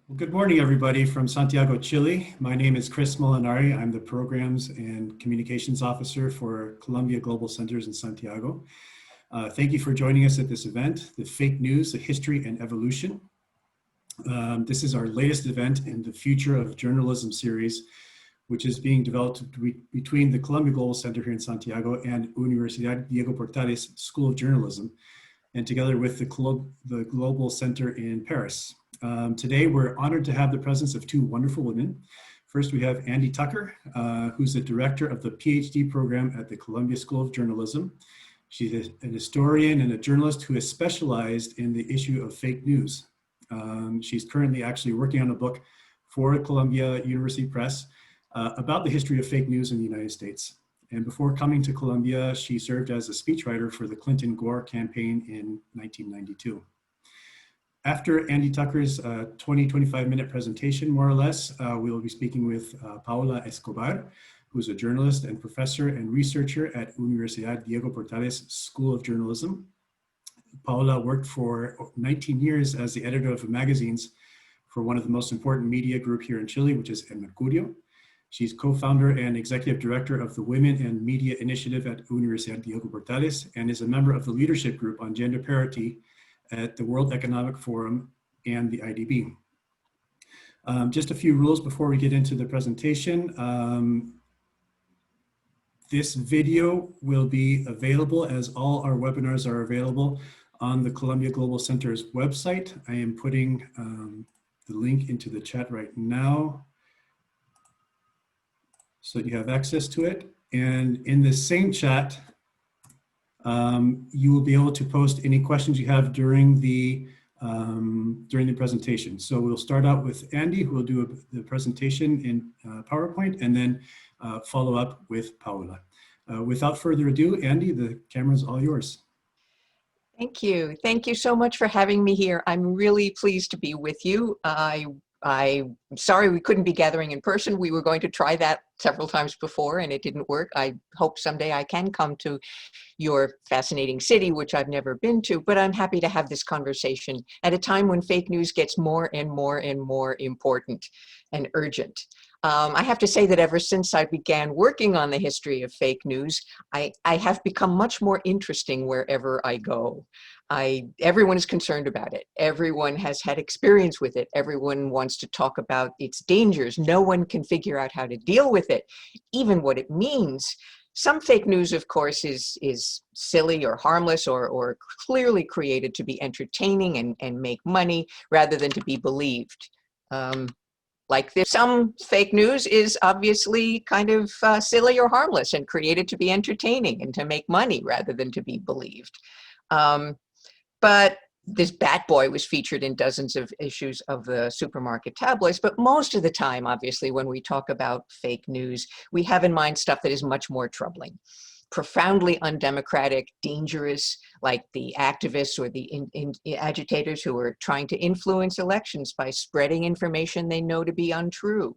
Well, good morning, everybody from Santiago, Chile. My name is Chris Molinari. I'm the Programs and Communications Officer for Columbia Global Centers in Santiago. Thank you for joining us at this event, The Fake News, The History and Evolution. This is our latest event in the Future of Journalism series, which is being developed between the Columbia Global Center here in Santiago and Universidad Diego Portales School of Journalism, and together with the Global Center in Paris. Today, we're honored to have the presence of two wonderful women. First, we have Andie Tucher, who's the director of the Ph.D. program at the Columbia School of Journalism. She's an historian and a journalist who has specialized in the issue of fake news. She's currently actually working on a book for Columbia University Press about the history of fake news in the United States. And before coming to Columbia, she served as a speechwriter for the Clinton-Gore campaign in 1992. After Andie Tucher's 25 minute presentation, more or less, we will be speaking with Paula Escobar, who's a journalist and professor and researcher at Universidad Diego Portales School of Journalism. Paula worked for 19 years as the editor of magazines for one of the most important media group here in Chile, which is El Mercurio. She's co-founder and executive director of the Women and Media Initiative at Universidad Diego Portales and is a member of the leadership group on gender parity at the World Economic Forum and the IDB. Just a few rules before we get into the presentation. This video will be available, as all our webinars are available, on the Columbia Global Center's website. I am putting the link into the chat right now so that you have access to it. And in the same chat, you will be able to post any questions you have during the presentation. So we'll start out with Andie, who will do the presentation in PowerPoint, and then follow up with Paula. Without further ado, Andie, the camera is all yours. Thank you. Thank you so much for having me here. I'm really pleased to be with you. I'm sorry we couldn't be gathering in person. We were going to try that several times before and it didn't work. I hope someday I can come to your fascinating city, which I've never been to, but I'm happy to have this conversation at a time when fake news gets more and more and more important and urgent. I have to say that ever since I began working on the history of fake news, I have become much more interesting wherever I go. Everyone is concerned about it. Everyone has had experience with it. Everyone wants to talk about its dangers. No one can figure out how to deal with it, even what it means. Some fake news, of course, is silly or harmless or clearly created to be entertaining and make money rather than to be believed. Like this, some fake news is obviously kind of silly or harmless and created to be entertaining and to make money rather than to be believed. But this Bat Boy was featured in dozens of issues of the supermarket tabloids, but most of the time, obviously, when we talk about fake news, we have in mind stuff that is much more troubling. Profoundly undemocratic, dangerous, like the activists or the agitators who are trying to influence elections by spreading information they know to be untrue,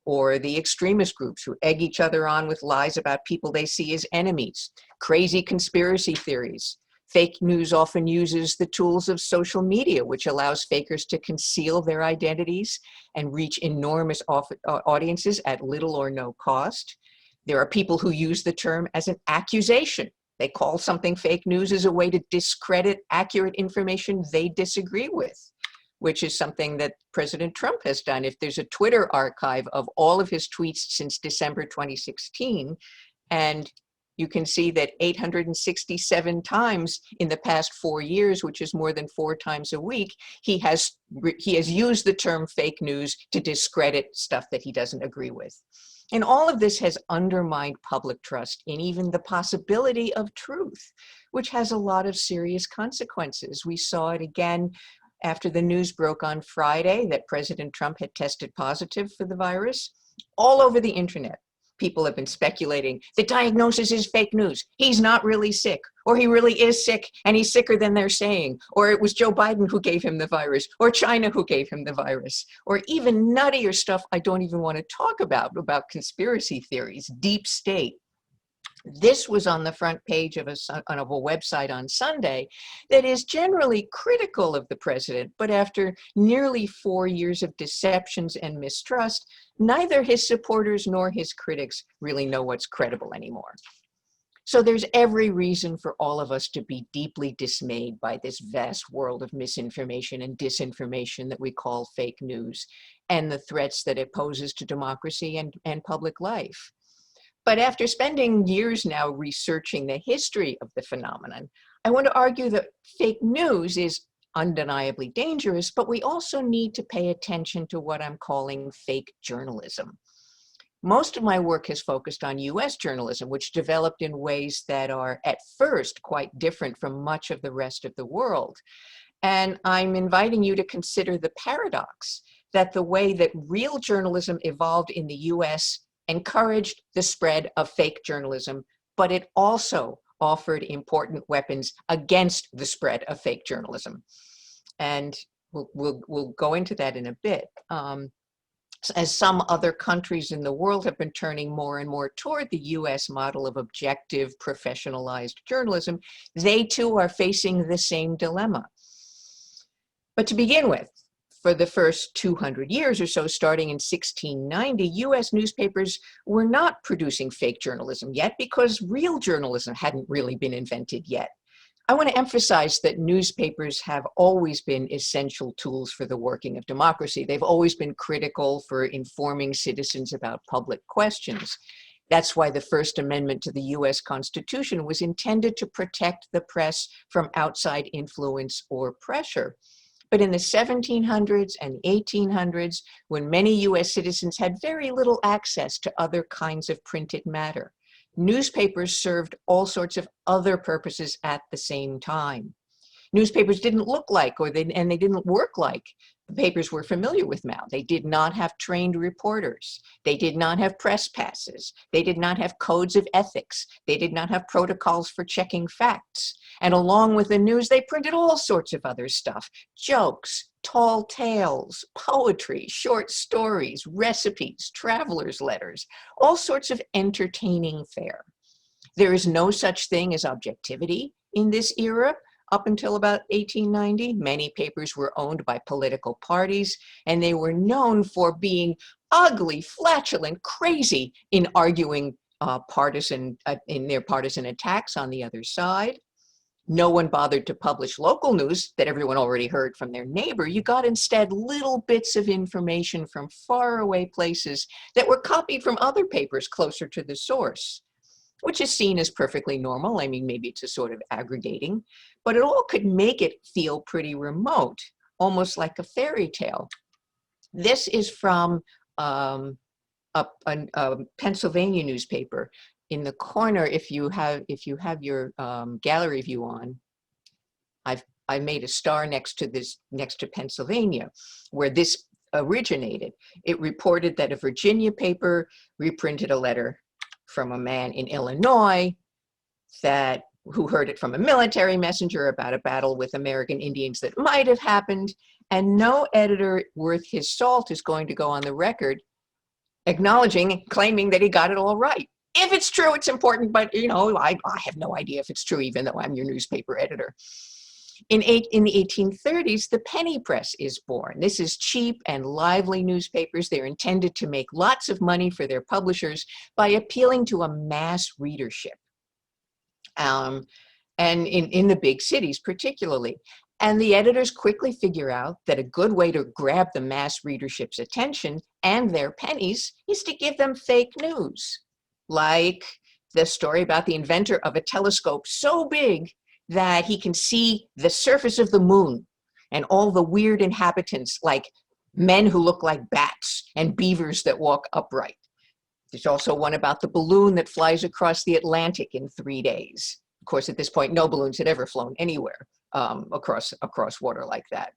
or the extremist groups who egg each other on with lies about people they see as enemies, crazy conspiracy theories. Fake news often uses the tools of social media, which allows fakers to conceal their identities and reach enormous audiences at little or no cost. There are people who use the term as an accusation. They call something fake news as a way to discredit accurate information they disagree with, which is something that President Trump has done. If there's a Twitter archive of all of his tweets since December 2016, and you can see that 867 times in the past 4 years, which is more than 4 times a week, he has used the term fake news to discredit stuff that he doesn't agree with. And all of this has undermined public trust in even the possibility of truth, which has a lot of serious consequences. We saw it again after the news broke on Friday that President Trump had tested positive for the virus. All over the internet, people have been speculating the diagnosis is fake news. He's not really sick, or he really is sick and he's sicker than they're saying, or it was Joe Biden who gave him the virus, or China who gave him the virus, or even nuttier stuff I don't even want to talk about conspiracy theories, deep state. This was on the front page of a website on Sunday that is generally critical of the president, but after nearly 4 years of deceptions and mistrust, neither his supporters nor his critics really know what's credible anymore. So there's every reason for all of us to be deeply dismayed by this vast world of misinformation and disinformation that we call fake news, and the threats that it poses to democracy and public life. But after spending years now researching the history of the phenomenon, I want to argue that fake news is undeniably dangerous, but we also need to pay attention to what I'm calling fake journalism. Most of my work has focused on US journalism, which developed in ways that are at first quite different from much of the rest of the world. And I'm inviting you to consider the paradox that the way that real journalism evolved in the US encouraged the spread of fake journalism, but it also offered important weapons against the spread of fake journalism. And we'll go into that in a bit. As some other countries in the world have been turning more and more toward the US model of objective, professionalized journalism, they too are facing the same dilemma. But to begin with, for the first 200 years or so, starting in 1690, US newspapers were not producing fake journalism yet because real journalism hadn't really been invented yet. I want to emphasize that newspapers have always been essential tools for the working of democracy. They've always been critical for informing citizens about public questions. That's why the First Amendment to the US Constitution was intended to protect the press from outside influence or pressure. But in the 1700s and 1800s, when many US citizens had very little access to other kinds of printed matter, newspapers served all sorts of other purposes at the same time. Newspapers didn't look like, and they didn't work like the papers we're familiar with now. They did not have trained reporters. They did not have press passes. They did not have codes of ethics. They did not have protocols for checking facts. And along with the news, they printed all sorts of other stuff: jokes, tall tales, poetry, short stories, recipes, travelers' letters, all sorts of entertaining fare. There is no such thing as objectivity in this era. Up until about 1890, many papers were owned by political parties, and they were known for being ugly, flatulent, crazy in arguing in their partisan attacks on the other side. No one bothered to publish local news that everyone already heard from their neighbor. You got instead little bits of information from faraway places that were copied from other papers closer to the source, which is seen as perfectly normal. I mean, maybe it's a sort of aggregating, but it all could make it feel pretty remote, almost like a fairy tale. This is from a Pennsylvania newspaper. In the corner, if you have your gallery view on, I made a star next to Pennsylvania, where this originated. It reported that a Virginia paper reprinted a letter from a man in Illinois who heard it from a military messenger about a battle with American Indians that might have happened, and no editor worth his salt is going to go on the record acknowledging, claiming that he got it all right. If it's true, it's important, but I have no idea if it's true, even though I'm your newspaper editor. In the 1830s, the penny press is born. This is cheap and lively newspapers. They're intended to make lots of money for their publishers by appealing to a mass readership, and in the big cities particularly. And the editors quickly figure out that a good way to grab the mass readership's attention and their pennies is to give them fake news, like the story about the inventor of a telescope so big that he can see the surface of the moon and all the weird inhabitants, like men who look like bats and beavers that walk upright. There's also one about the balloon that flies across the Atlantic in 3 days. Of course, at this point, no balloons had ever flown anywhere across water like that.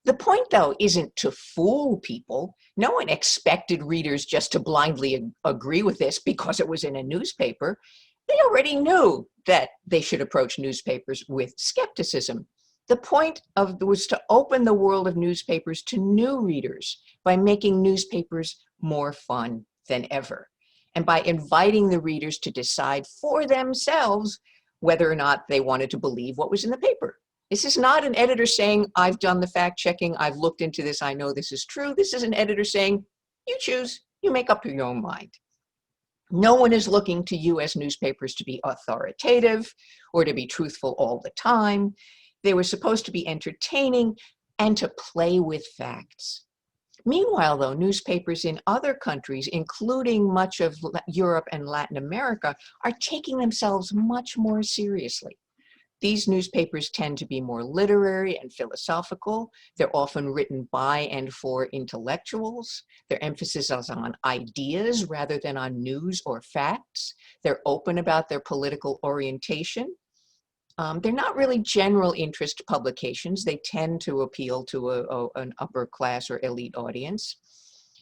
The point, though, isn't to fool people. No one expected readers just to blindly agree with this because it was in a newspaper. They already knew that they should approach newspapers with skepticism. The point was to open the world of newspapers to new readers by making newspapers more fun than ever. and by inviting the readers to decide for themselves whether or not they wanted to believe what was in the paper. This is not an editor saying, I've done the fact checking, I've looked into this, I know this is true. This is an editor saying, you choose, you make up your own mind. No one is looking to US newspapers to be authoritative or to be truthful all the time. They were supposed to be entertaining and to play with facts. Meanwhile, though, newspapers in other countries, including much of Europe and Latin America, are taking themselves much more seriously. These newspapers tend to be more literary and philosophical. They're often written by and for intellectuals. Their emphasis is on ideas rather than on news or facts. They're open about their political orientation. They're not really general interest publications. They tend to appeal to an upper class or elite audience.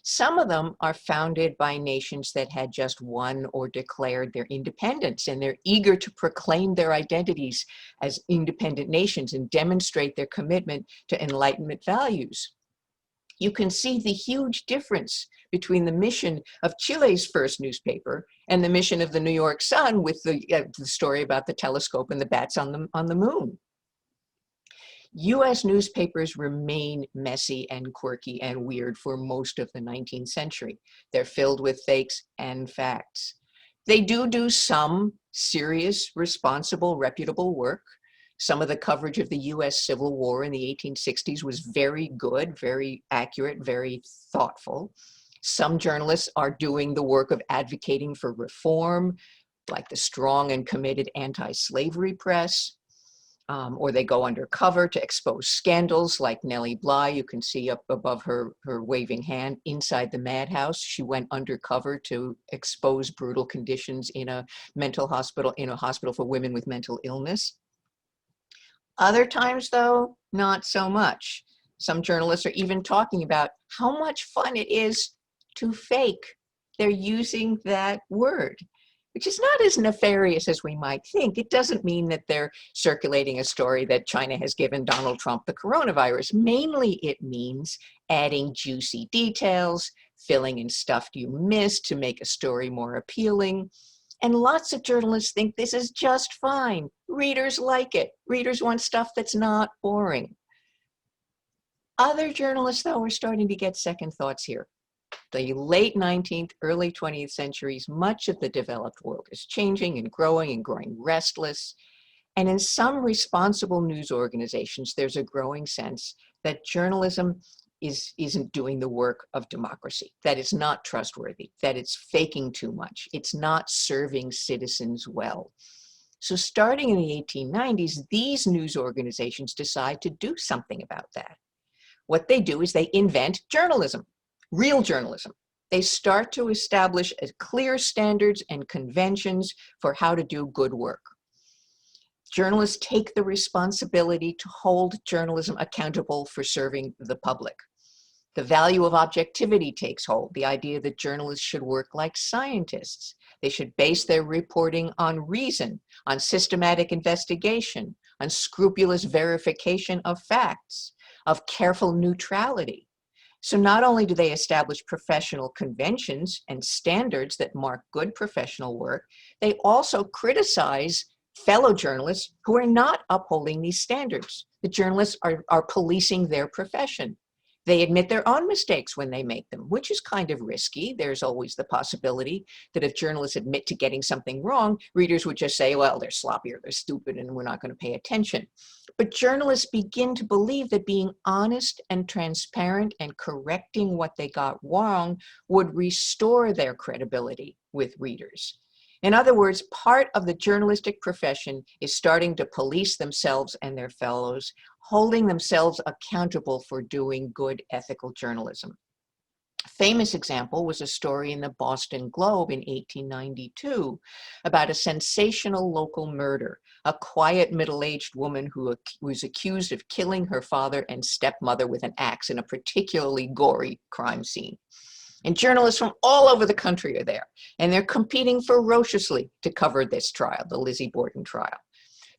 Some of them are founded by nations that had just won or declared their independence, and they're eager to proclaim their identities as independent nations and demonstrate their commitment to Enlightenment values. You can see the huge difference between the mission of Chile's first newspaper and the mission of the New York Sun with the story about the telescope and the bats on the moon. US newspapers remain messy and quirky and weird for most of the 19th century. They're filled with fakes and facts. They do some serious, responsible, reputable work. Some of the coverage of the US Civil War in the 1860s was very good, very accurate, very thoughtful. Some journalists are doing the work of advocating for reform, like the strong and committed anti-slavery press. Or they go undercover to expose scandals like Nellie Bly. You can see up above her waving hand inside the madhouse. She went undercover to expose brutal conditions in a mental hospital, in a hospital for women with mental illness. Other times, though, not so much. Some journalists are even talking about how much fun it is to fake. They're using that word, which is not as nefarious as we might think. It doesn't mean that they're circulating a story that China has given Donald Trump the coronavirus. Mainly it means adding juicy details, filling in stuff you missed to make a story more appealing. And lots of journalists think this is just fine. Readers like it. Readers want stuff that's not boring. Other journalists, though, are starting to get second thoughts here. The late 19th, early 20th centuries, much of the developed world is changing and growing restless. And in some responsible news organizations, there's a growing sense that journalism isn't doing the work of democracy, that it's not trustworthy, that it's faking too much, it's not serving citizens well. So starting in the 1890s, these news organizations decide to do something about that. What they do is they invent journalism. Real journalism. They start to establish clear standards and conventions for how to do good work. Journalists take the responsibility to hold journalism accountable for serving the public. The value of objectivity takes hold, the idea that journalists should work like scientists. They should base their reporting on reason, on systematic investigation, on scrupulous verification of facts, of careful neutrality. So not only do they establish professional conventions and standards that mark good professional work, they also criticize fellow journalists who are not upholding these standards. The journalists are policing their profession. They admit their own mistakes when they make them, which is kind of risky. There's always the possibility that if journalists admit to getting something wrong, readers would just say, well, they're sloppy or they're stupid and we're not going to pay attention. But journalists begin to believe that being honest and transparent and correcting what they got wrong would restore their credibility with readers. In other words, part of the journalistic profession is starting to police themselves and their fellows, holding themselves accountable for doing good ethical journalism. A famous example was a story in the Boston Globe in 1892 about a sensational local murder, a quiet middle-aged woman who was accused of killing her father and stepmother with an axe in a particularly gory crime scene. And journalists from all over the country are there, and they're competing ferociously to cover this trial, the Lizzie Borden trial.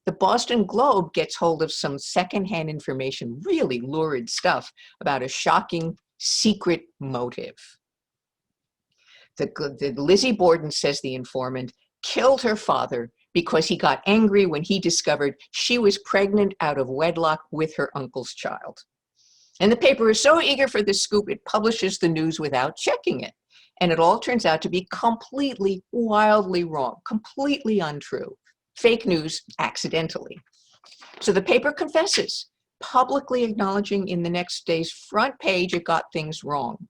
The Boston Globe gets hold of some secondhand information, really lurid stuff, about a shocking secret motive. The Lizzie Borden, says the informant, killed her father because he got angry when he discovered she was pregnant out of wedlock with her uncle's child. And the paper is so eager for the scoop, it publishes the news without checking it. And it all turns out to be completely, wildly wrong, completely untrue. Fake news accidentally. So the paper confesses, publicly acknowledging in the next day's front page it got things wrong.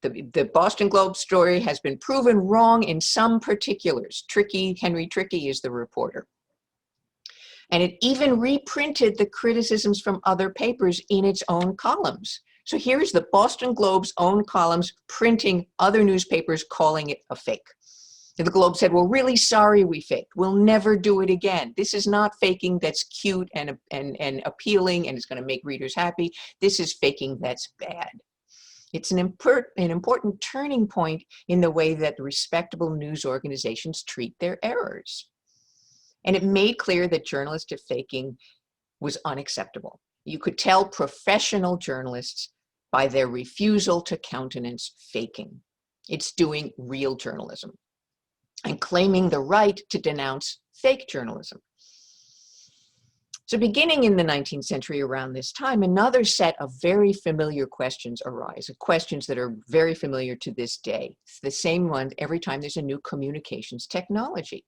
The Boston Globe story has been proven wrong in some particulars. Henry Trickey is the reporter. And it even reprinted the criticisms from other papers in its own columns. So here's the Boston Globe's own columns printing other newspapers calling it a fake. And the Globe said, "We're really sorry we faked. We'll never do it again. This is not faking that's cute and appealing and it's going to make readers happy. This is faking that's bad." It's an important turning point in the way that respectable news organizations treat their errors. And it made clear that journalistic faking was unacceptable. You could tell professional journalists by their refusal to countenance faking. It's doing real journalism and claiming the right to denounce fake journalism. So beginning in the 19th century around this time, another set of very familiar questions arise, questions that are very familiar to this day. It's the same one every time there's a new communications technology.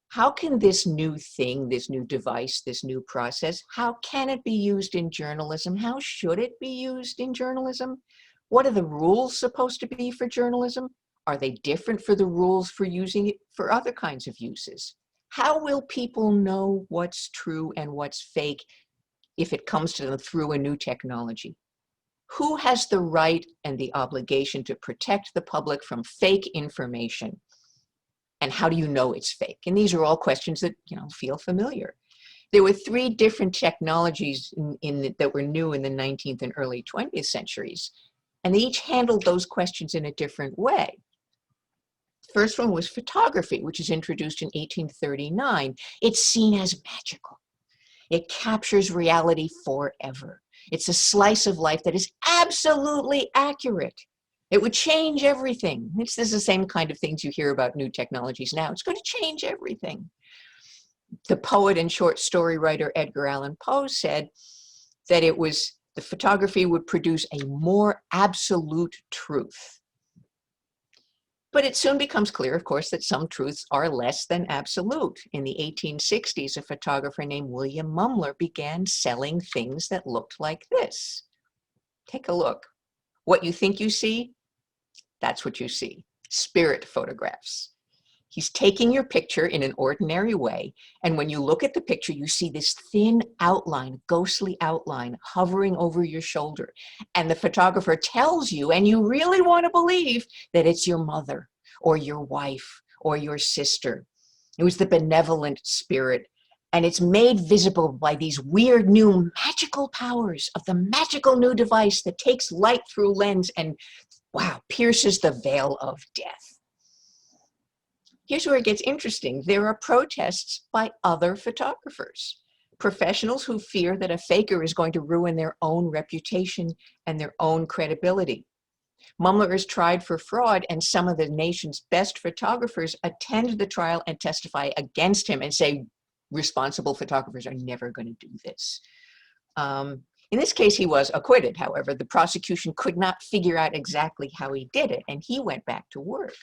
How can this new thing, this new device, this new process, how can it be used in journalism? How should it be used in journalism? What are the rules supposed to be for journalism? Are they different for the rules for using it for other kinds of uses? How will people know what's true and what's fake if it comes to them through a new technology? Who has the right and the obligation to protect the public from fake information? And how do you know it's fake? And these are all questions that, feel familiar. There were three different technologies that were new in the 19th and early 20th centuries, and they each handled those questions in a different way. The first one was photography, which is introduced in 1839. It's seen as magical. It captures reality forever. It's a slice of life that is absolutely accurate. It would change everything. This is the same kind of things you hear about new technologies now. It's going to change everything. The poet and short story writer Edgar Allan Poe said that the photography would produce a more absolute truth. But it soon becomes clear, of course, that some truths are less than absolute. In the 1860s, a photographer named William Mumler began selling things that looked like this. Take a look. What you think you see, that's what you see. Spirit photographs. He's taking your picture in an ordinary way, and when you look at the picture, you see this thin outline, ghostly outline, hovering over your shoulder. And the photographer tells you, and you really want to believe, that it's your mother, or your wife, or your sister. It was the benevolent spirit. And it's made visible by these weird new magical powers of the magical new device that takes light through lens and, wow, pierces the veil of death. Here's where it gets interesting. There are protests by other photographers, professionals who fear that a faker is going to ruin their own reputation and their own credibility. Mumler is tried for fraud, and some of the nation's best photographers attend the trial and testify against him and say, responsible photographers are never going to do this. In this case, he was acquitted. However, the prosecution could not figure out exactly how he did it, and he went back to work.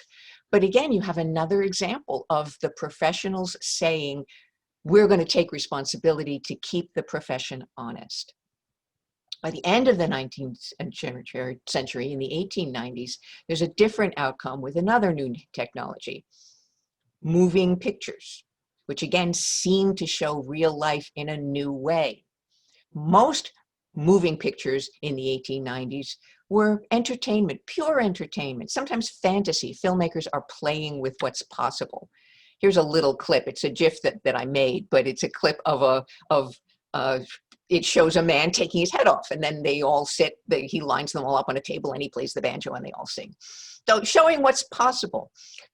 But again, you have another example of the professionals saying, we're going to take responsibility to keep the profession honest. By the end of the 19th century, in the 1890s, there's a different outcome with another new technology, moving pictures, which again seem to show real life in a new way. Most moving pictures in the 1890s were entertainment, pure entertainment, sometimes fantasy. Filmmakers are playing with what's possible. Here's a little clip. It's a GIF that I made, but it's a clip it shows a man taking his head off, and then they all sit, he lines them all up on a table and he plays the banjo and they all sing. So showing what's possible.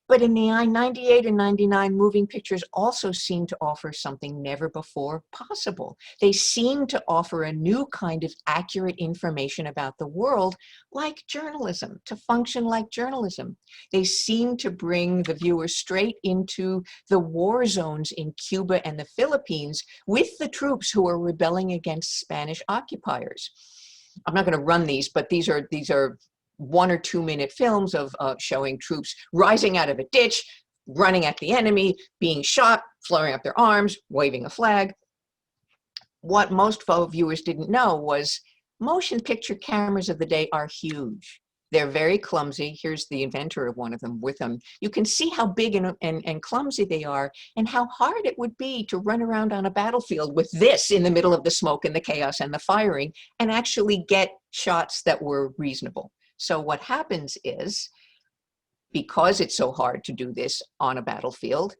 But in the 98 and 99, moving pictures also seem to offer something never before possible. They seem to offer a new kind of accurate information about the world, like journalism, to function like journalism. They seem to bring the viewer straight into the war zones in Cuba and the Philippines with the troops who are rebelling against Spanish occupiers. I'm not going to run these, but these are 1 or 2 minute films of showing troops rising out of a ditch, running at the enemy, being shot, flaring up their arms, waving a flag. What most viewers didn't know was motion picture cameras of the day are huge. They're very clumsy. Here's the inventor of one of them with them. You can see how big and clumsy they are and how hard it would be to run around on a battlefield with this in the middle of the smoke and the chaos and the firing and actually get shots that were reasonable. So what happens is, because it's so hard to do this on a battlefield,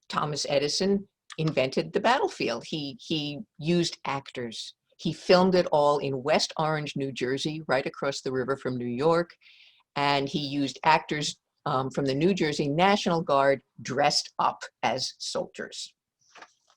Thomas Edison invented the battlefield. He used actors. He filmed it all in West Orange, New Jersey, right across the river from New York. And he used actors from the New Jersey National Guard dressed up as soldiers.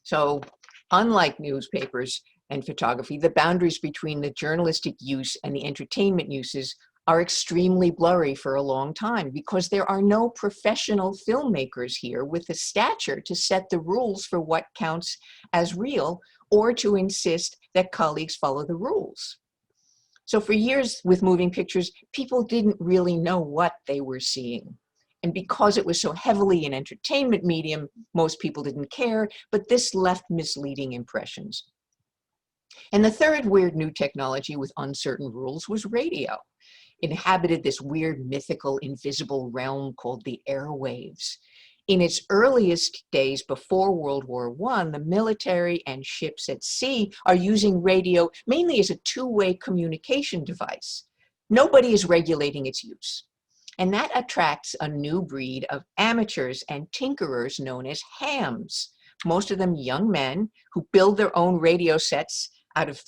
So unlike newspapers and photography, the boundaries between the journalistic use and the entertainment uses are extremely blurry for a long time because there are no professional filmmakers here with the stature to set the rules for what counts as real or to insist that colleagues follow the rules. So for years with moving pictures, people didn't really know what they were seeing. And because it was so heavily an entertainment medium, most people didn't care, but this left misleading impressions. And the third weird new technology with uncertain rules was radio. Inhabited this weird, mythical, invisible realm called the airwaves. In its earliest days before World War I, the military and ships at sea are using radio mainly as a two-way communication device. Nobody is regulating its use. And that attracts a new breed of amateurs and tinkerers known as hams. Most of them young men who build their own radio sets out of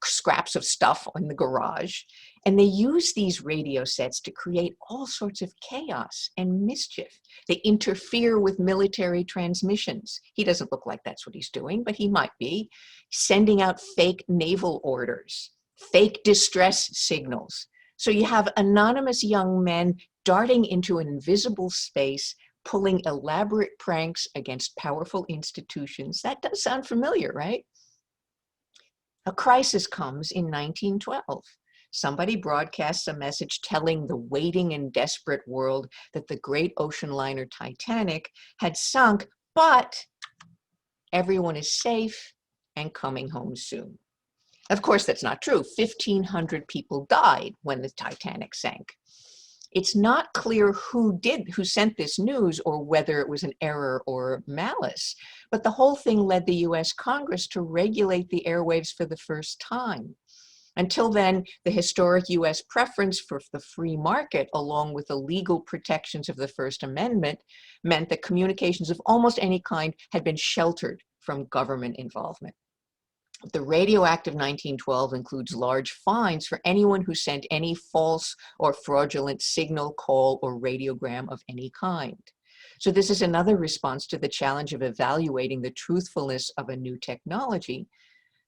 scraps of stuff in the garage. And they use these radio sets to create all sorts of chaos and mischief. They interfere with military transmissions. He doesn't look like that's what he's doing, but he might be. Sending out fake naval orders, fake distress signals. So you have anonymous young men darting into an invisible space, pulling elaborate pranks against powerful institutions. That does sound familiar, right? A crisis comes in 1912. Somebody broadcasts a message telling the waiting and desperate world that the great ocean liner Titanic had sunk, but everyone is safe and coming home soon. Of course, that's not true. 1,500 people died when the Titanic sank. It's not clear who sent this news or whether it was an error or malice, but the whole thing led the US Congress to regulate the airwaves for the first time. Until then, the historic US preference for the free market, along with the legal protections of the First Amendment, meant that communications of almost any kind had been sheltered from government involvement. The Radio Act of 1912 includes large fines for anyone who sent any false or fraudulent signal, call, or radiogram of any kind. So this is another response to the challenge of evaluating the truthfulness of a new technology.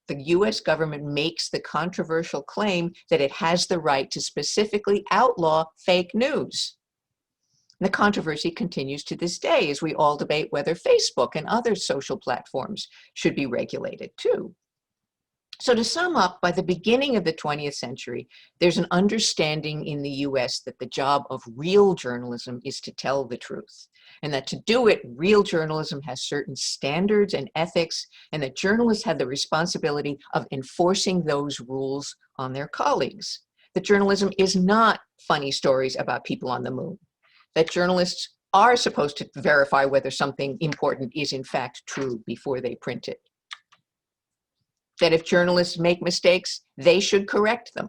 The US government makes the controversial claim that it has the right to specifically outlaw fake news. And the controversy continues to this day as we all debate whether Facebook and other social platforms should be regulated too. So to sum up, by the beginning of the 20th century, there's an understanding in the US that the job of real journalism is to tell the truth, and that to do it, real journalism has certain standards and ethics, and that journalists have the responsibility of enforcing those rules on their colleagues. That journalism is not funny stories about people on the moon. That journalists are supposed to verify whether something important is in fact true before they print it. That if journalists make mistakes, they should correct them.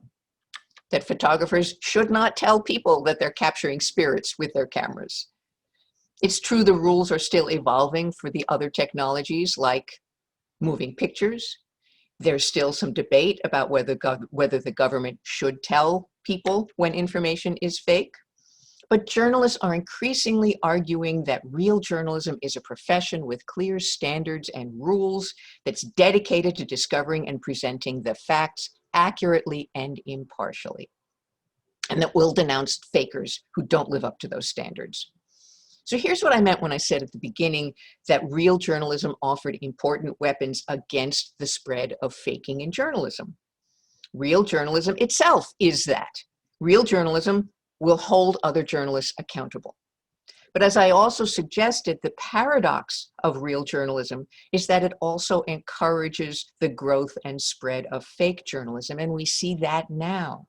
That photographers should not tell people that they're capturing spirits with their cameras. It's true the rules are still evolving for the other technologies like moving pictures. There's still some debate about whether the government should tell people when information is fake. But journalists are increasingly arguing that real journalism is a profession with clear standards and rules that's dedicated to discovering and presenting the facts accurately and impartially, and that will denounce fakers who don't live up to those standards. So here's what I meant when I said at the beginning that real journalism offered important weapons against the spread of faking in journalism. Real journalism itself is that. Real journalism will hold other journalists accountable. But as I also suggested, the paradox of real journalism is that it also encourages the growth and spread of fake journalism, and we see that now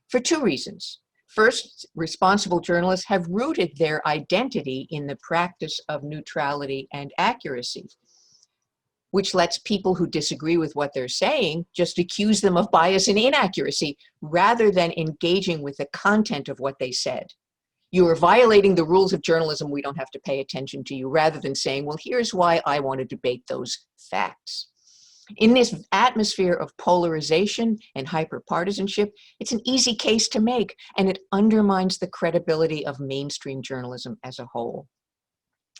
for two reasons. First, responsible journalists have rooted their identity in the practice of neutrality and accuracy, which lets people who disagree with what they're saying just accuse them of bias and inaccuracy rather than engaging with the content of what they said. You are violating the rules of journalism, we don't have to pay attention to you, rather than saying, well, here's why I want to debate those facts. In this atmosphere of polarization and hyperpartisanship, it's an easy case to make, and it undermines the credibility of mainstream journalism as a whole.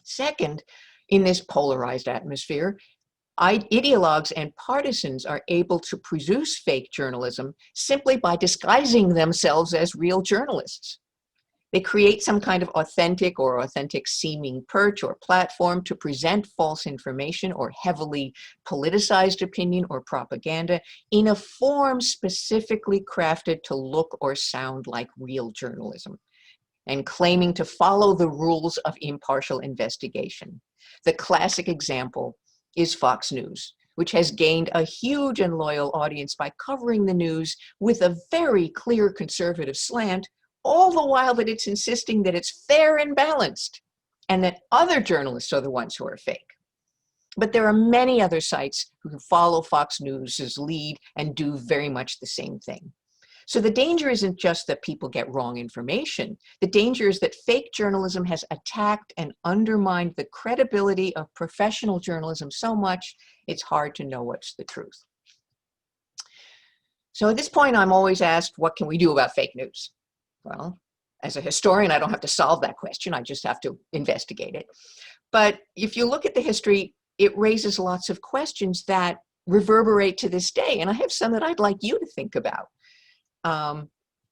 Second, in this polarized atmosphere, ideologues and partisans are able to produce fake journalism simply by disguising themselves as real journalists. They create some kind of authentic or authentic seeming perch or platform to present false information or heavily politicized opinion or propaganda in a form specifically crafted to look or sound like real journalism, and claiming to follow the rules of impartial investigation. The classic example is Fox News, which has gained a huge and loyal audience by covering the news with a very clear conservative slant, all the while that it's insisting that it's fair and balanced, and that other journalists are the ones who are fake. But there are many other sites who follow Fox News's lead and do very much the same thing. So the danger isn't just that people get wrong information. The danger is that fake journalism has attacked and undermined the credibility of professional journalism so much, it's hard to know what's the truth. So at this point, I'm always asked, what can we do about fake news? Well, as a historian, I don't have to solve that question. I just have to investigate it. But if you look at the history, it raises lots of questions that reverberate to this day. And I have some that I'd like you to think about.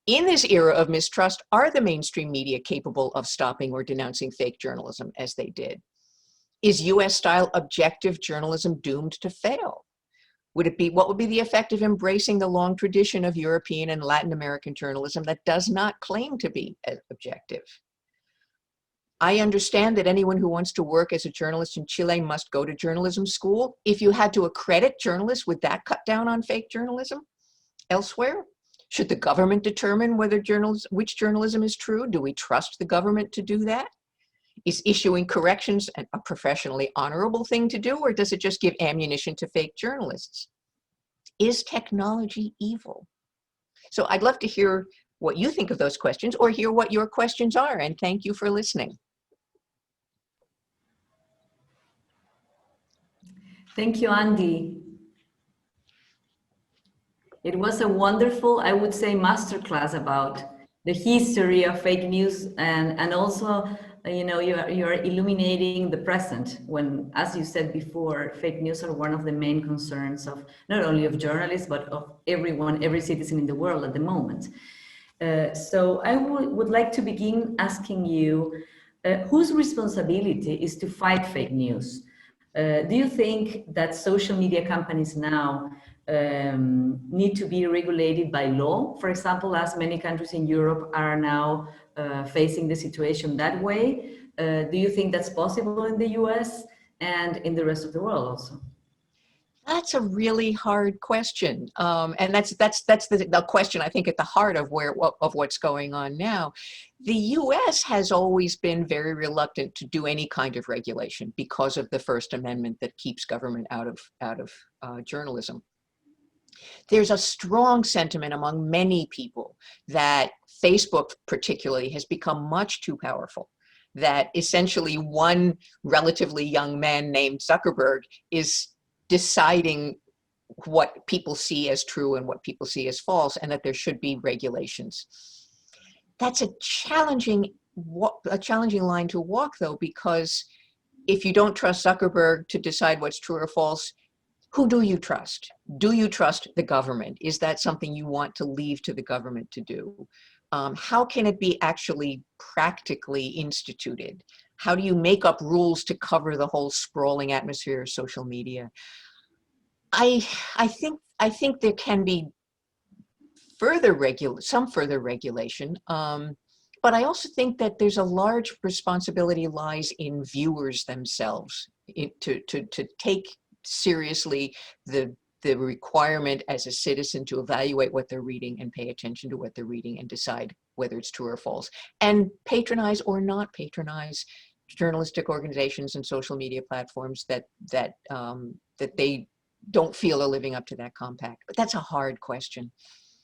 In this era of mistrust, are the mainstream media capable of stopping or denouncing fake journalism as they did? Is US-style objective journalism doomed to fail? What would be the effect of embracing the long tradition of European and Latin American journalism that does not claim to be objective? I understand that anyone who wants to work as a journalist in Chile must go to journalism school. If you had to accredit journalists, would that cut down on fake journalism elsewhere? Should the government determine which journalism is true? Do we trust the government to do that? Is issuing corrections a professionally honorable thing to do, or does it just give ammunition to fake journalists? Is technology evil? So I'd love to hear what you think of those questions, or hear what your questions are, and thank you for listening. Thank you, Andie. It was a wonderful, I would say, masterclass about the history of fake news, and also, you know, you're illuminating the present when, as you said before, fake news are one of the main concerns of not only of journalists, but of everyone, every citizen in the world at the moment. So I would like to begin asking you, whose responsibility is to fight fake news? Do you think that social media companies now need to be regulated by law, for example, as many countries in Europe are now facing the situation that way? Do you think that's possible in the US and in the rest of the world also? That's a really hard question, and that's the question I think at the heart of what's going on now. The U.S. has always been very reluctant to do any kind of regulation because of the First Amendment that keeps government out of journalism. There's a strong sentiment among many people that Facebook particularly has become much too powerful, that essentially one relatively young man named Zuckerberg is deciding what people see as true and what people see as false, and that there should be regulations. That's a challenging a challenging line to walk, though, because if you don't trust Zuckerberg to decide what's true or false, who do you trust? Do you trust the government? Is that something you want to leave to the government to do? How can it be actually practically instituted? How do you make up rules to cover the whole sprawling atmosphere of social media? I think there can be some further regulation, but I also think that there's a large responsibility lies in viewers themselves to take seriously the requirement as a citizen to evaluate what they're reading and pay attention to what they're reading and decide whether it's true or false, and patronize or not patronize journalistic organizations and social media platforms that they don't feel are living up to that compact. But that's a hard question.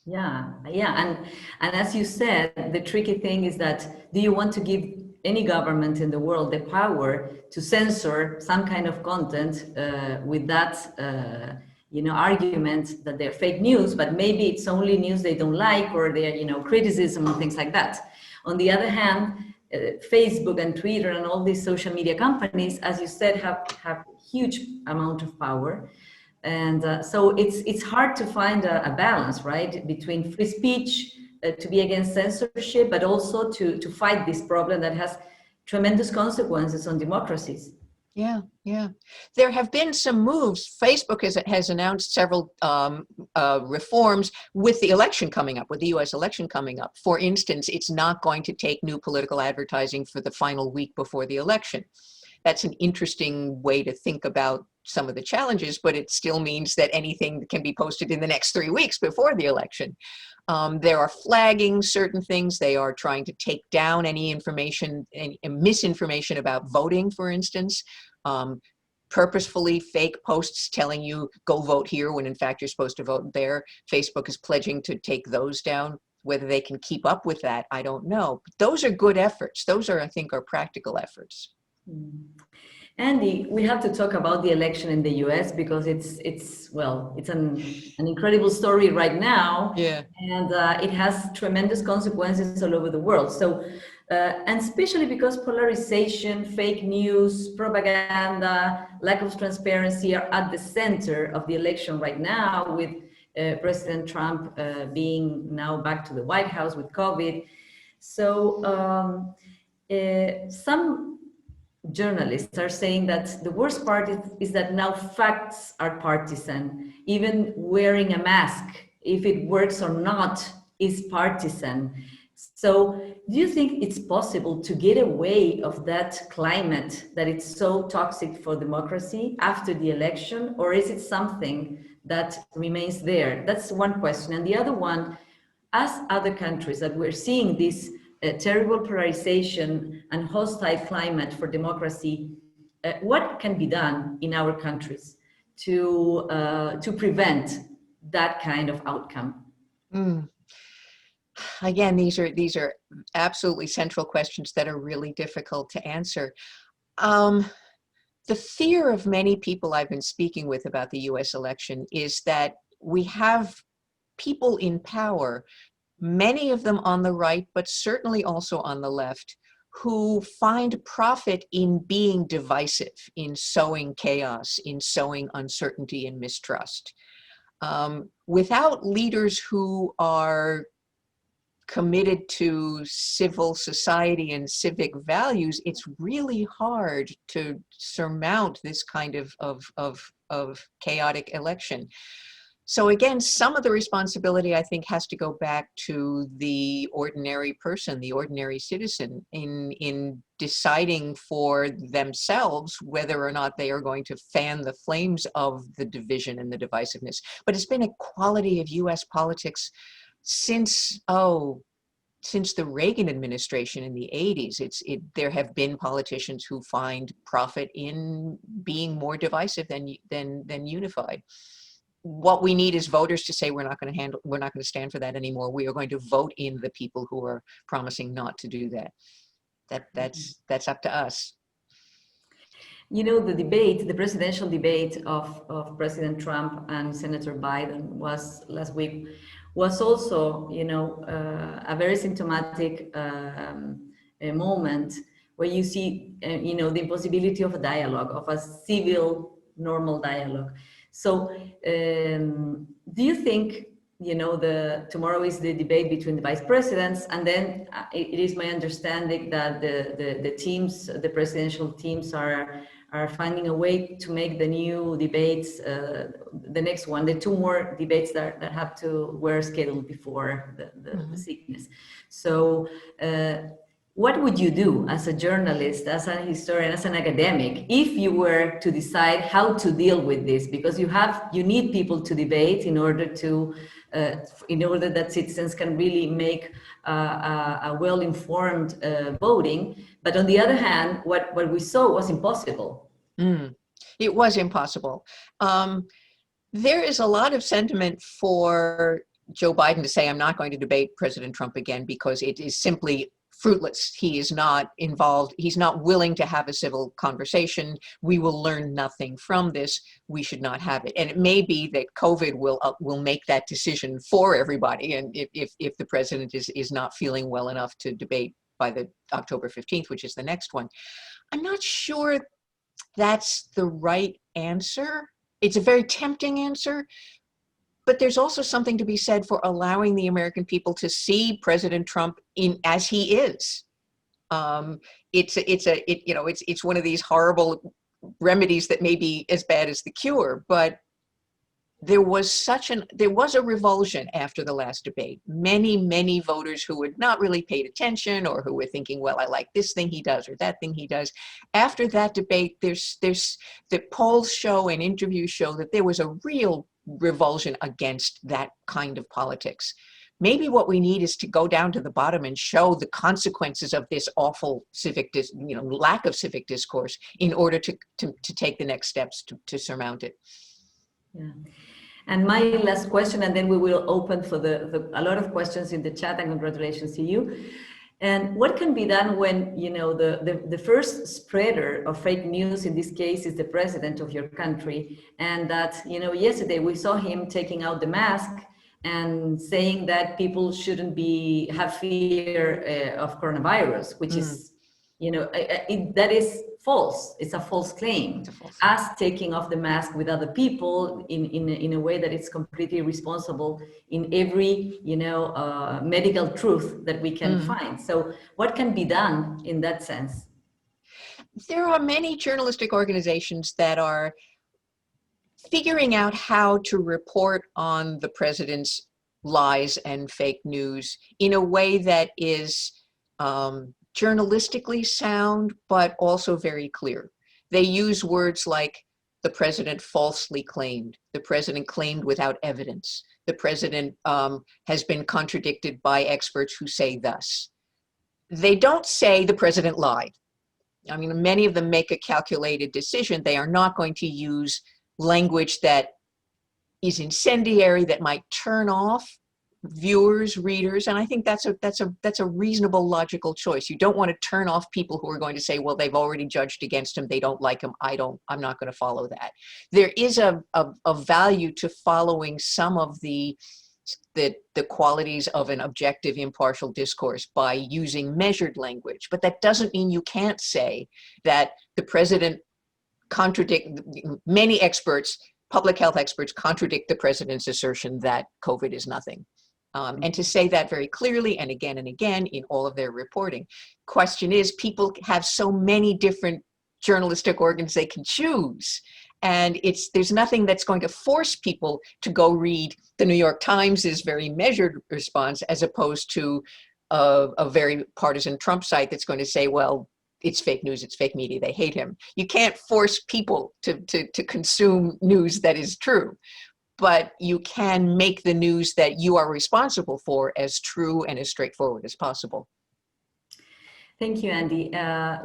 Yeah, and as you said, the tricky thing is that, do you want to give any government in the world the power to censor some kind of content with that argument that they're fake news, but maybe it's only news they don't like, or they're criticism and things like that. On the other hand, Facebook and Twitter and all these social media companies, as you said, have huge amount of power. And so it's hard to find a balance, right, between free speech, to be against censorship, but also to fight this problem that has tremendous consequences on democracies. Yeah. There have been some moves. Facebook has announced several reforms with the election coming up, with the US election coming up. For instance, it's not going to take new political advertising for the final week before the election. That's an interesting way to think about some of the challenges, but it still means that anything can be posted in the next 3 weeks before the election. They are flagging certain things. They are trying to take down any information, any misinformation about voting, for instance. Purposefully fake posts telling you go vote here when in fact you're supposed to vote there. Facebook is pledging to take those down. Whether they can keep up with that, I don't know. But those are good efforts. Those are, I think, are practical efforts. Andie, we have to talk about the election in the US because it's an incredible story right now. Yeah. And it has tremendous consequences all over the world. So, and especially because polarization, fake news, propaganda, lack of transparency are at the center of the election right now, with President Trump being now back to the White House with COVID. So some journalists are saying that the worst part is that now facts are partisan. Even wearing a mask, if it works or not, is partisan. So do you think it's possible to get away of that climate that it's so toxic for democracy after the election, or is it something that remains there? That's one question. And the other one, as other countries that we're seeing this terrible polarization and hostile climate for democracy, what can be done in our countries to prevent that kind of outcome? Again, these are absolutely central questions that are really difficult to answer. The fear of many people I've been speaking with about the US election is that we have people in power, many of them on the right, but certainly also on the left, who find profit in being divisive, in sowing chaos, in sowing uncertainty and mistrust. Without leaders who are committed to civil society and civic values, it's really hard to surmount this kind of chaotic election. So again, some of the responsibility, I think, has to go back to the ordinary person, the ordinary citizen, in deciding for themselves whether or not they are going to fan the flames of the division and the divisiveness. But it's been a quality of US politics since the Reagan administration in the 80s. There have been politicians who find profit in being more divisive than unified. What we need is voters to say we're not going to stand for that anymore. We are going to vote in the people who are promising not to do that. That's up to us. You know, the presidential debate of President Trump and Senator Biden was last week, was also, a very symptomatic moment where you see, the impossibility of a dialogue, of a civil, normal dialogue. So do you think, tomorrow is the debate between the vice presidents, and then it is my understanding that the teams, the presidential teams are finding a way to make the new debates, the next one, the two more debates that were scheduled before the sickness. So what would you do as a journalist, as a historian, as an academic, if you were to decide how to deal with this? Because you need people to debate in order that citizens can really make a well-informed voting. But on the other hand, what we saw was impossible. It was impossible. There is a lot of sentiment for Joe Biden to say, I'm not going to debate President Trump again because it is simply fruitless. He is not involved. He's not willing to have a civil conversation. We will learn nothing from this. We should not have it. And it may be that COVID will make that decision for everybody. And if the president is not feeling well enough to debate by the October 15th, which is the next one, I'm not sure that's the right answer. It's a very tempting answer. But there's also something to be said for allowing the American people to see President Trump as he is. It's one of these horrible remedies that may be as bad as the cure. But there was a revulsion after the last debate. Many voters who had not really paid attention, or who were thinking, well, I like this thing he does or that thing he does. After that debate, there's the polls show and interviews show that there was a real revulsion against that kind of politics. Maybe what we need is to go down to the bottom and show the consequences of this awful lack of civic discourse in order to take the next steps to surmount it. Yeah. And my last question, and then we will open for a lot of questions in the chat, and congratulations to you. And what can be done when, the first spreader of fake news in this case is the president of your country, and that, yesterday we saw him taking out the mask and saying that people shouldn't have fear of coronavirus, which is, that is false. It's a false claim. Us taking off the mask with other people in a way that it's completely responsible in every, medical truth that we can find. So what can be done in that sense? There are many journalistic organizations that are figuring out how to report on the president's lies and fake news in a way that is journalistically sound, but also very clear. They use words like the president falsely claimed, the president claimed without evidence, the president has been contradicted by experts who say thus. They don't say the president lied. I mean, many of them make a calculated decision. They are not going to use language that is incendiary, that might turn off viewers, readers, and I think that's a reasonable, logical choice. You don't want to turn off people who are going to say, well, they've already judged against him, they don't like him, I'm not going to follow that. There is a value to following some of the qualities of an objective, impartial discourse by using measured language, but that doesn't mean you can't say that the president many experts, public health experts, contradict the president's assertion that COVID is nothing. And to say that very clearly and again in all of their reporting. Question is, people have so many different journalistic organs they can choose. And there's nothing that's going to force people to go read the New York Times' very measured response, as opposed to a very partisan Trump site that's going to say, well, it's fake news, it's fake media, they hate him. You can't force people to consume news that is true, but you can make the news that you are responsible for as true and as straightforward as possible. Thank you, Andie.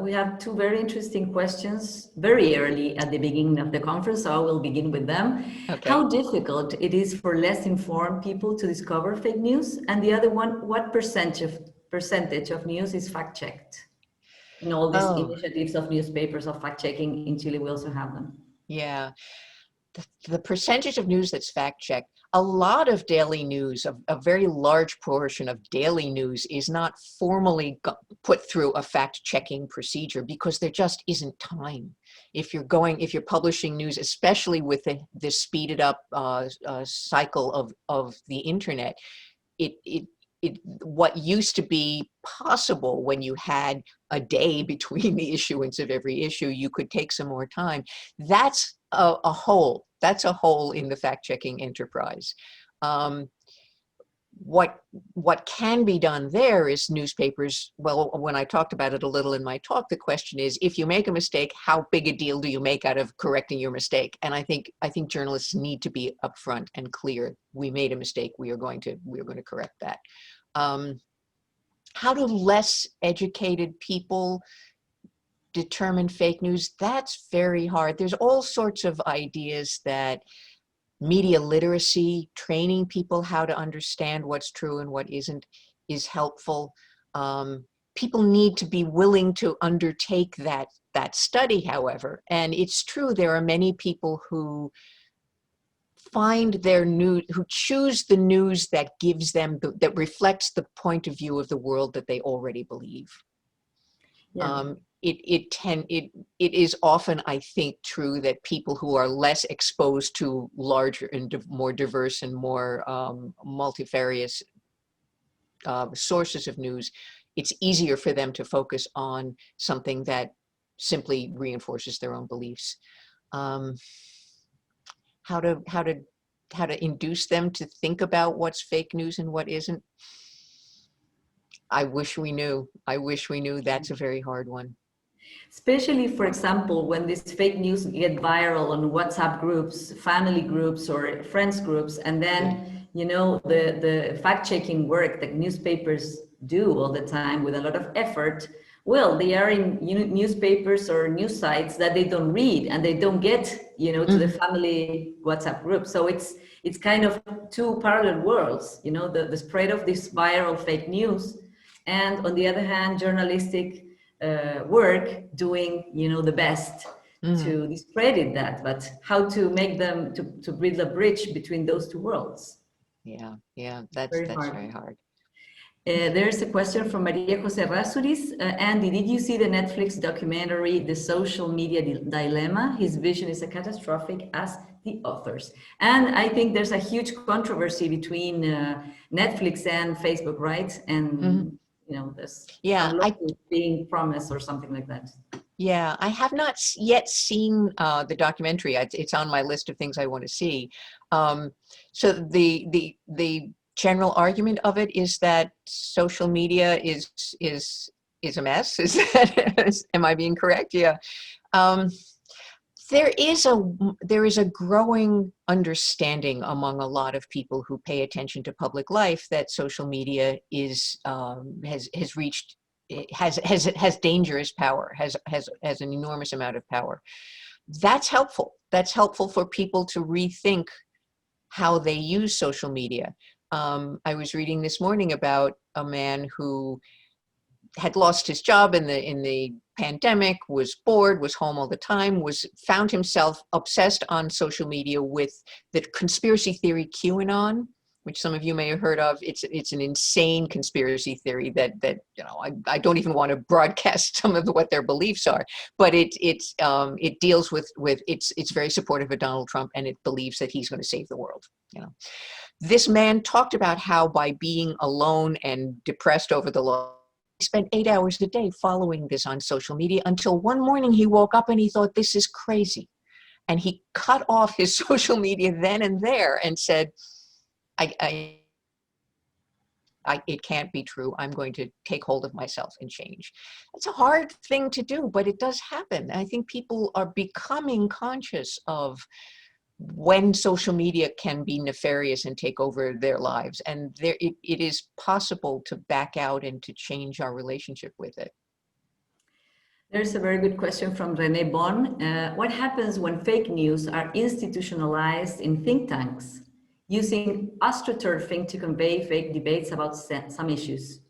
We have two very interesting questions very early at the beginning of the conference, so I will begin with them. Okay. How difficult it is for less informed people to discover fake news? And the other one, what percentage of news is fact-checked? In all these initiatives of newspapers of fact-checking in Chile, we also have them. Yeah. the percentage of news that's fact-checked, a lot of daily news, a very large portion of daily news is not formally put through a fact-checking procedure because there just isn't time. If you're publishing news, especially with the speeded up cycle of the internet, what used to be possible when you had a day between the issuance of every issue, you could take some more time. That's a hole. That's a hole in the fact-checking enterprise. What can be done there is newspapers, well, when I talked about it a little in my talk, the question is, if you make a mistake, how big a deal do you make out of correcting your mistake? And I think journalists need to be upfront and clear. We made a mistake. We are going to correct that. How do less educated people determine fake news? That's very hard. There's all sorts of ideas that media literacy, training people how to understand what's true and what isn't, is helpful. People need to be willing to undertake that study, however. And it's true, there are many people who find their news, who choose the news that gives them, that reflects the point of view of the world that they already believe. Yeah. It is often, I think, true that people who are less exposed to larger and more diverse and more multifarious sources of news, it's easier for them to focus on something that simply reinforces their own beliefs. How to induce them to think about what's fake news and what isn't? I wish we knew. I wish we knew. That's a very hard one. Especially, for example, when these fake news get viral on WhatsApp groups, family groups, or friends groups, and then, you know, the fact-checking work that newspapers do all the time with a lot of effort, well, they are in newspapers or news sites that they don't read, and they don't get, you know, to the family WhatsApp group. So it's kind of two parallel worlds, you know, the spread of this viral fake news, and on the other hand, journalistic work doing, you know, the best to discredit that, but how to make them to build a bridge between those two worlds. Yeah, that's very hard. There's a question from Maria Jose Rasuris. Andy, did you see the Netflix documentary, The Social Media Dilemma? His vision is as catastrophic as the authors. And I think there's a huge controversy between Netflix and Facebook, right? And you know, this being promised or something like that. Yeah, I have not yet seen the documentary. It's on my list of things I want to see. So the general argument of it is that social media is a mess. Is that am I being correct? Yeah. There is a growing understanding among a lot of people who pay attention to public life that social media is has dangerous power, has an enormous amount of power. That's helpful. That's helpful for people to rethink how they use social media. I was reading this morning about a man who had lost his job in the pandemic, was bored, was home all the time, found himself obsessed on social media with the conspiracy theory QAnon, which some of you may have heard of. It's an insane conspiracy theory that you know, I don't even want to broadcast some of what their beliefs are, but it deals with it's very supportive of Donald Trump, and it believes that he's going to save the world. You know, this man talked about how by being alone and depressed over the loss, he spent 8 hours a day following this on social media until one morning he woke up and he thought, this is crazy. And he cut off his social media then and there and said, it can't be true. I'm going to take hold of myself and change. It's a hard thing to do, but it does happen. I think people are becoming conscious of when social media can be nefarious and take over their lives. And it is possible to back out and to change our relationship with it. There's a very good question from Rene Bon. What happens when fake news are institutionalized in think tanks, using astroturfing to convey fake debates about some issues?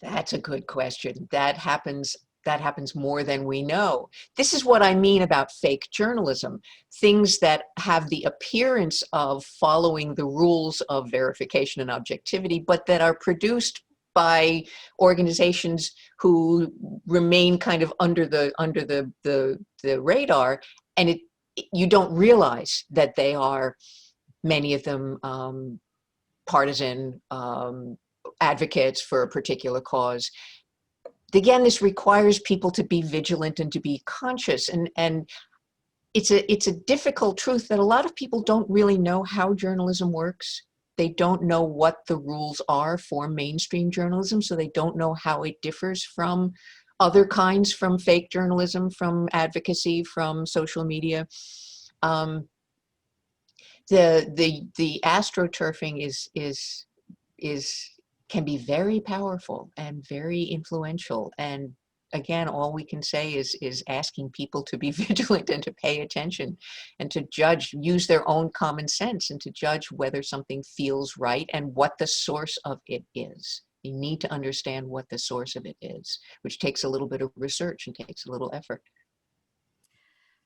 That's a good question. That happens that happens more than we know. This is what I mean about fake journalism. Things that have the appearance of following the rules of verification and objectivity, but that are produced by organizations who remain kind of under the radar, and you don't realize that they are, many of them, partisan advocates for a particular cause. Again, this requires people to be vigilant and to be conscious, and it's a difficult truth that a lot of people don't really know how journalism works. They don't know what the rules are for mainstream journalism, so they don't know how it differs from other kinds, from fake journalism, from advocacy, from social media. The astroturfing can be very powerful and very influential. And again, all we can say is asking people to be vigilant and to pay attention and to judge, use their own common sense and to judge whether something feels right and what the source of it is. You need to understand what the source of it is, which takes a little bit of research and takes a little effort.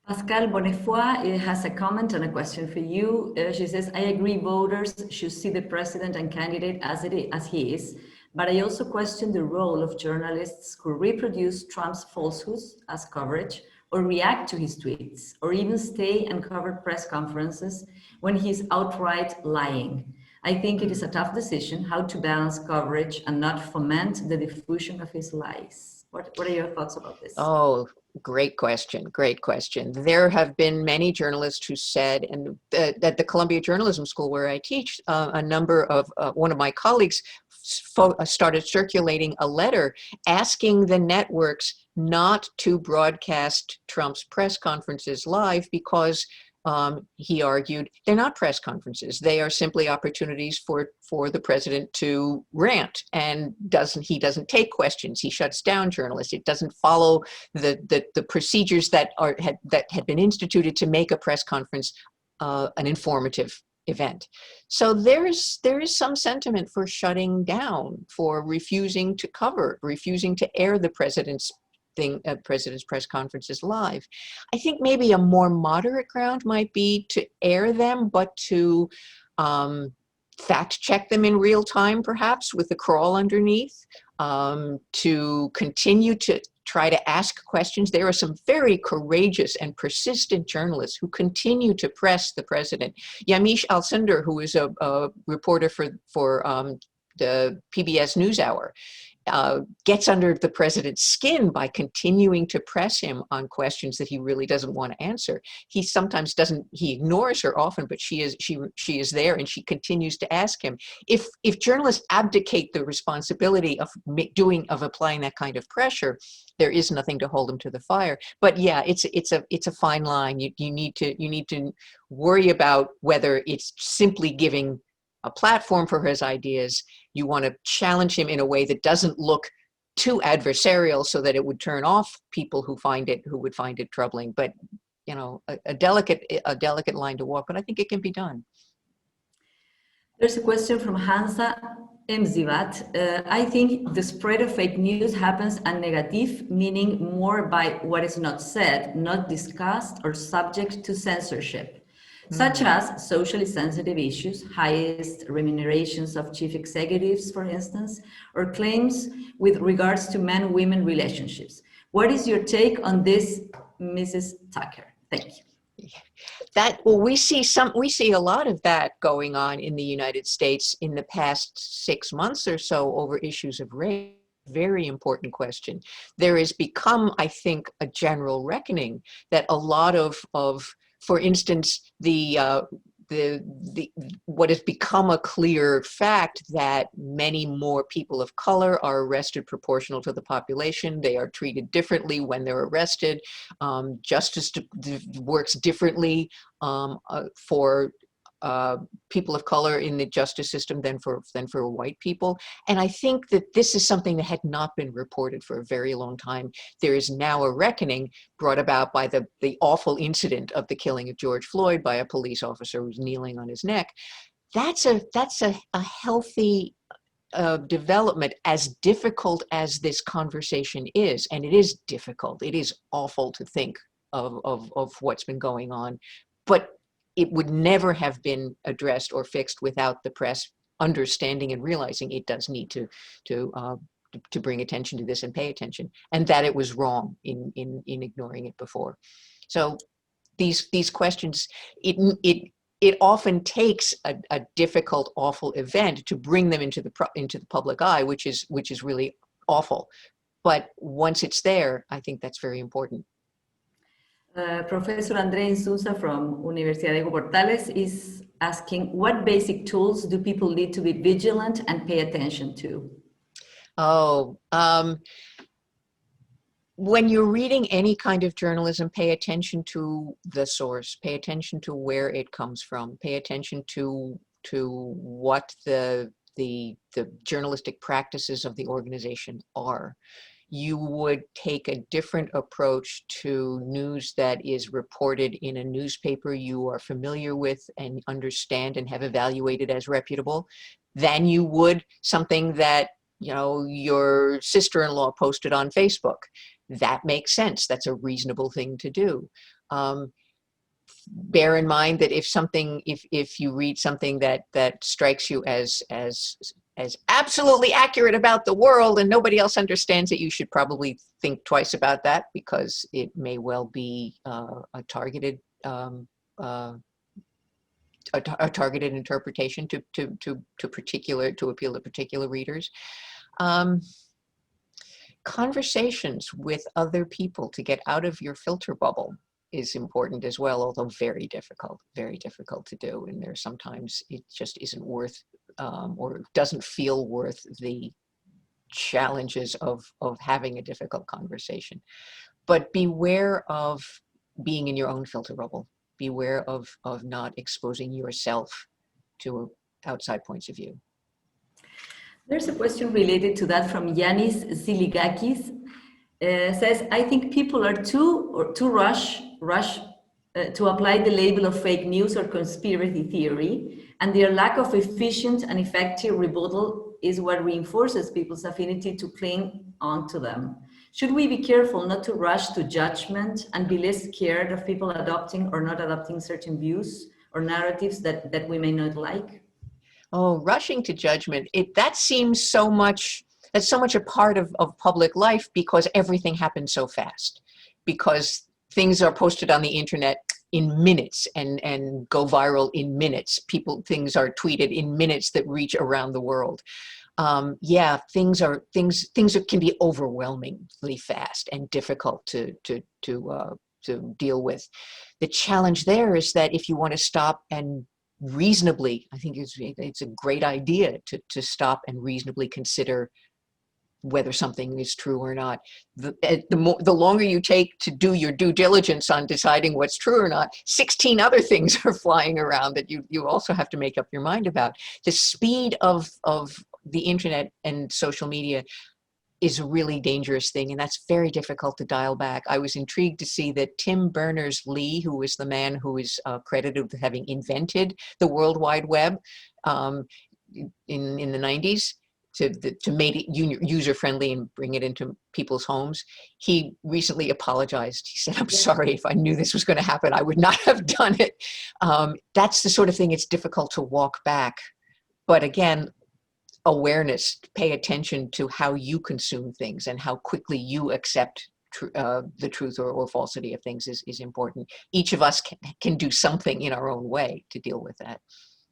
Pascal Bonnefoy has a comment and a question for you. She says, I agree voters should see the president and candidate as he is, but I also question the role of journalists who reproduce Trump's falsehoods as coverage or react to his tweets or even stay and cover press conferences when he's outright lying. I think it is a tough decision how to balance coverage and not foment the diffusion of his lies. What are your thoughts about this? Oh, great question. Great question. There have been many journalists who said, and at the Columbia Journalism School where I teach, a number of, one of my colleagues started circulating a letter asking the networks not to broadcast Trump's press conferences live because he argued they're not press conferences. They are simply opportunities for the president to rant, and he doesn't take questions. He shuts down journalists. It doesn't follow the procedures that had been instituted to make a press conference an informative event. So there is some sentiment for shutting down, for refusing to cover, refusing to air the president's press conferences live. I think maybe a more moderate ground might be to air them, but to fact check them in real time, perhaps with the crawl underneath, to continue to try to ask questions. There are some very courageous and persistent journalists who continue to press the president. Yamiche Alcindor, who is a reporter for the PBS NewsHour, gets under the president's skin by continuing to press him on questions that he really doesn't want to answer. He sometimes doesn't, he ignores her often, but she is there and she continues to ask him. If journalists abdicate the responsibility of applying that kind of pressure, there is nothing to hold them to the fire. But yeah, it's a fine line. You need to worry about whether it's simply giving a platform for his ideas. You want to challenge him in a way that doesn't look too adversarial so that it would turn off people who would find it troubling. But you know, a delicate line to walk, but I think it can be done. There's a question from Hansa Mzivat. I think the spread of fake news happens a negative, meaning more by what is not said, not discussed, or subject to censorship, such as socially sensitive issues, highest remunerations of chief executives, for instance, or claims with regards to men-women relationships. What is your take on this, Mrs. Tucker? Thank you. We see a lot of that going on in the United States in the past 6 months or so over issues of race. Very important question. There has become, I think, a general reckoning that a lot of for instance, what has become a clear fact that many more people of color are arrested proportional to the population. They are treated differently when they're arrested. Justice works differently for people of color in the justice system than for white people. And I think that this is something that had not been reported for a very long time. There is now a reckoning brought about by the awful incident of the killing of George Floyd by a police officer who was kneeling on his neck. That's a healthy development, as difficult as this conversation is, and it is difficult, it is awful to think of what's been going on, but it would never have been addressed or fixed without the press understanding and realizing it does need to bring attention to this and pay attention, and that it was wrong in ignoring it before. So these questions, it often takes a difficult, awful event to bring them into the public eye, which is really awful. But once it's there, I think that's very important. Professor André Insunza from Universidad Portales is asking, what basic tools do people need to be vigilant and pay attention to? Oh, when you're reading any kind of journalism, pay attention to the source, pay attention to where it comes from, pay attention to what the journalistic practices of the organization are. You would take a different approach to news that is reported in a newspaper you are familiar with and understand and have evaluated as reputable than you would something that, you know, your sister-in-law posted on Facebook. That makes sense. That's a reasonable thing to do. Bear in mind that if you read something that strikes you as absolutely accurate about the world and nobody else understands it, you should probably think twice about that, because it may well be a targeted interpretation to appeal to particular readers. Conversations with other people to get out of your filter bubble is important as well, although very difficult to do. And there's sometimes it just isn't worth or doesn't feel worth the challenges of having a difficult conversation. But beware of being in your own filter bubble. Beware of not exposing yourself to outside points of view. There's a question related to that from Yanis Ziligakis. Says, I think people are too rush to apply the label of fake news or conspiracy theory, and their lack of efficient and effective rebuttal is what reinforces people's affinity to cling onto them. Should we be careful not to rush to judgment and be less scared of people adopting or not adopting certain views or narratives that we may not like? Oh, rushing to judgment, that seems so much a part of public life, because everything happens so fast, because things are posted on the internet in minutes and go viral in minutes. Things are tweeted in minutes that reach around the world. Yeah, things can be overwhelmingly fast and difficult to deal with. The challenge there is that if you want to stop and reasonably, I think it's a great idea to stop and reasonably consider whether something is true or not. The longer you take to do your due diligence on deciding what's true or not, 16 other things are flying around that you also have to make up your mind about. The speed of the internet and social media is a really dangerous thing, and that's very difficult to dial back. I was intrigued to see that Tim Berners-Lee, who is the man who is credited with having invented the World Wide Web in the 90s, to make it user-friendly and bring it into people's homes. He recently apologized. He said, I'm sorry, if I knew this was going to happen, I would not have done it. That's the sort of thing it's difficult to walk back. But again, awareness, pay attention to how you consume things and how quickly you accept the truth or falsity of things is important. Each of us can do something in our own way to deal with that.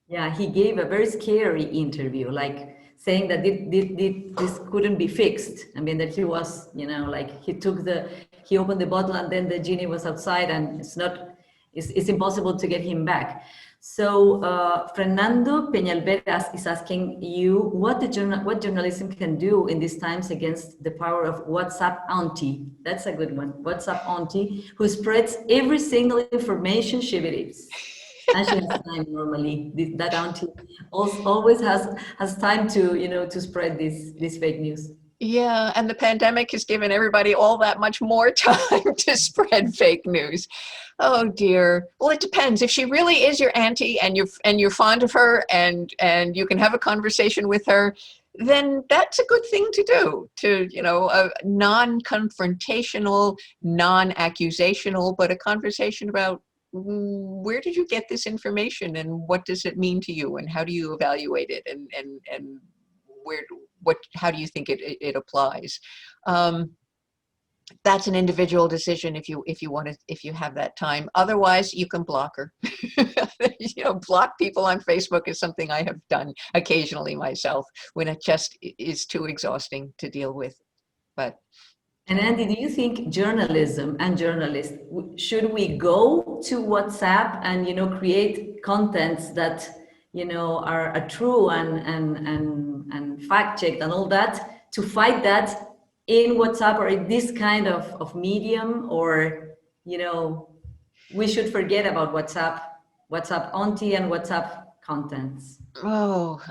Yeah, he gave a very scary interview, like saying that this couldn't be fixed. I mean, that he was, like he opened the bottle and then the genie was outside, and it's impossible to get him back. So Fernando Peñalveras is asking you what journalism can do in these times against the power of WhatsApp Auntie. That's a good one. WhatsApp Auntie, who spreads every single information she believes. And she has time normally. That auntie always has time to spread this fake news. Yeah, and the pandemic has given everybody all that much more time to spread fake news. Oh dear. Well, it depends. If she really is your auntie and you're fond of her and you can have a conversation with her, then that's a good thing to do, to, a non-confrontational, non-accusational, but a conversation about where did you get this information and what does it mean to you and how do you evaluate it and how do you think it applies? That's an individual decision if you have that time. Otherwise, you can block her. Block people on Facebook is something I have done occasionally myself when it just is too exhausting to deal with. But and Andie, do you think journalism and journalists, should we go to WhatsApp and create contents that are true and fact checked and all that, to fight that in WhatsApp or in this kind of medium, or we should forget about WhatsApp Auntie and WhatsApp contents? well,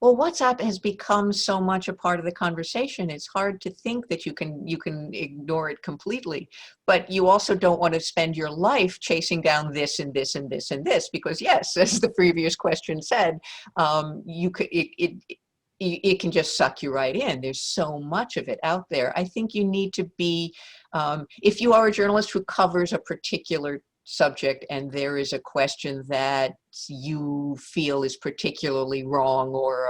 WhatsApp has become so much a part of the conversation. It's hard to think that you can ignore it completely, but you also don't want to spend your life chasing down this and this and this and this, because yes, as the previous question said, it can just suck you right in. There's so much of it out there. I think you need to be, if you are a journalist who covers a particular subject and there is a question that you feel is particularly wrong, or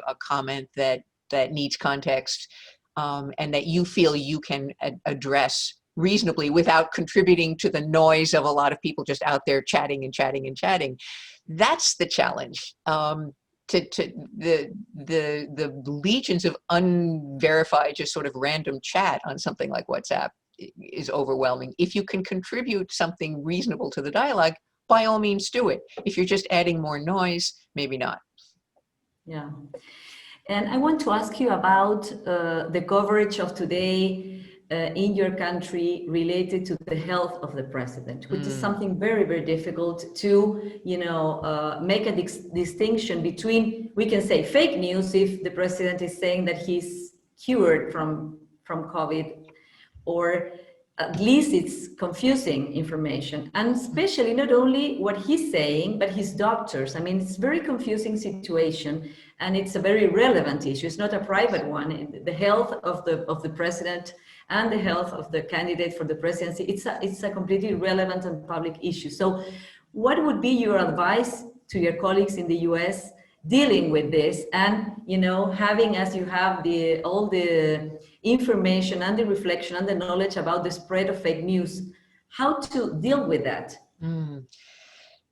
a comment that needs context, and that you feel you can address reasonably without contributing to the noise of a lot of people just out there chatting and chatting and chatting. That's the challenge. The legions of unverified, just sort of random chat on something like WhatsApp is overwhelming. If you can contribute something reasonable to the dialogue, by all means do it. If you're just adding more noise, maybe not. Yeah. And I want to ask you about the coverage of today in your country related to the health of the president, which is something very, very difficult to, make a distinction between, we can say fake news if the president is saying that he's cured from COVID, or at least it's confusing information, and especially not only what he's saying, but his doctors. I mean, it's a very confusing situation, and it's a very relevant issue. It's not a private one. The health of the president and the health of the candidate for the presidency, it's a completely relevant and public issue. So what would be your advice to your colleagues in the US dealing with this, and having, as you have all the information and the reflection and the knowledge about the spread of fake news, how to deal with that?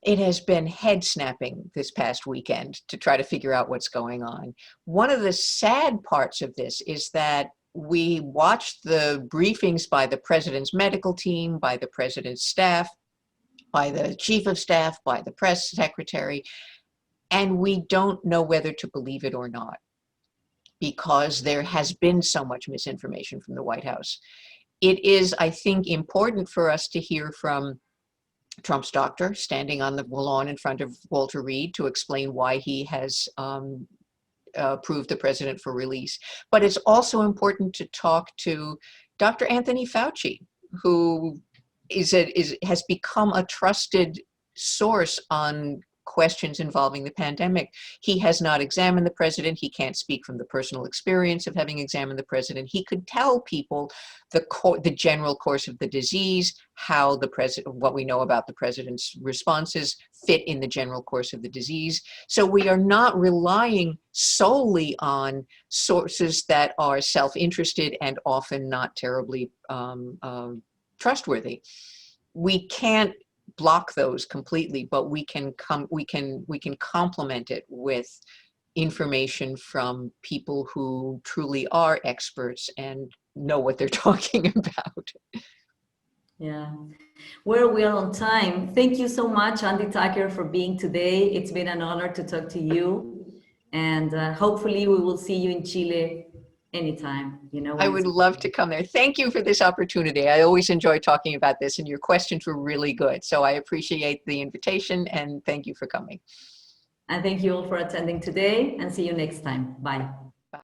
It has been head snapping this past weekend to try to figure out what's going on. One of the sad parts of this is that we watched the briefings by the president's medical team, by the president's staff, by the chief of staff, by the press secretary, and we don't know whether to believe it or not, because there has been so much misinformation from the White House. It is, I think, important for us to hear from Trump's doctor standing on the lawn in front of Walter Reed to explain why he has approved the president for release. But it's also important to talk to Dr. Anthony Fauci, who has become a trusted source on questions involving the pandemic. He has not examined the president. He can't speak from the personal experience of having examined the president. He could tell people the general course of the disease, how what we know about the president's responses fit in the general course of the disease. So we are not relying solely on sources that are self-interested and often not terribly trustworthy. We can't block those completely, but we can complement it with information from people who truly are experts and know what they're talking about. Yeah, well, we are on time. Thank you so much, Andie Tucher, for being today. It's been an honor to talk to you, and hopefully we will see you in Chile anytime. I would love to come there. Thank you for this opportunity. I always enjoy talking about this, and your questions were really good. So I appreciate the invitation, and thank you for coming. And thank you all for attending today, and see you next time. Bye.